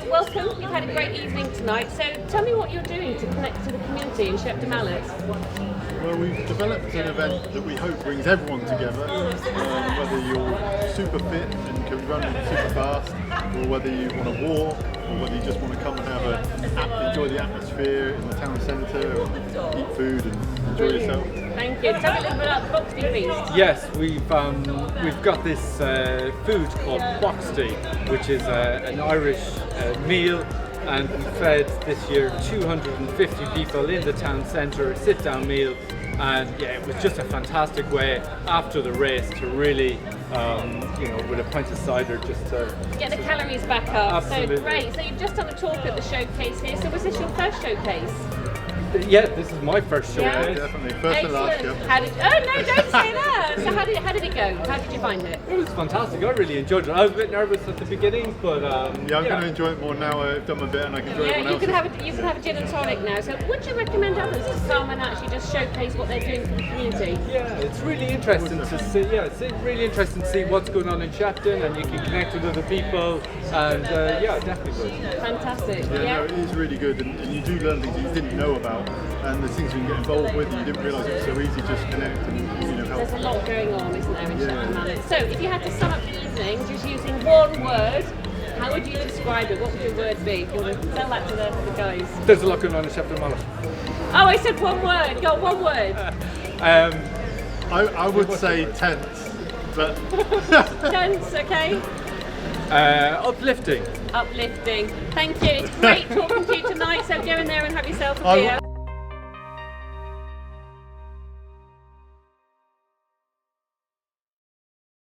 welcome. You've had a great evening tonight. So tell me what you're doing to connect to the community in Shepton Mallet. Well, we've developed an event that we hope brings everyone together, whether you're super fit and can run super fast, or whether you want to walk, or whether you just want to come and enjoy the atmosphere in the town centre, and eat food and enjoy yourself. Thank you. Tell me a little bit about the Boxty Feast. Yes, we've got this food called Boxty, which is an Irish meal, and we fed this year 250 people in the town centre, a sit-down meal, and yeah, it was just a fantastic way after the race to really, with a pint of cider, just to get the calories back up. Absolutely. So great. So you've just done a talk at the showcase here. So was this your first showcase? Yeah, this is my first Yeah. showcase. Definitely, first and last. Excellent. Yeah. Oh no, don't say that. So how did it go? How did you find it? It was fantastic. I really enjoyed it. I was a bit nervous at the beginning, but Yeah, I'm going to enjoy it more now. I've done my bit and I can enjoy Yeah, everyone you can else's. have a gin and tonic now. So would you recommend others to come and actually just showcase what they're doing for the community? yeah, it's really interesting to see. Yeah, it's really interesting to see what's going on in Shepton, and you can connect with other people. And yeah, definitely good. Fantastic. Yeah, no, it is really good, and you do learn things you didn't know about, and the things you can get involved with. You didn't realise it was so easy. Just connect and help. There's a lot going on, isn't there, in Yeah. Shepton Mallet? So if you had to sum up the evening just using one word, how would you describe it? What would your word be? If you want to tell that to the guys. There's a lot going on in Shepton Mallet. Oh, I said one word. Got one word. I would say tense, but Tense, okay? Uplifting. Uplifting. Thank you. It's great talking to you tonight. So go in there and have yourself a I beer.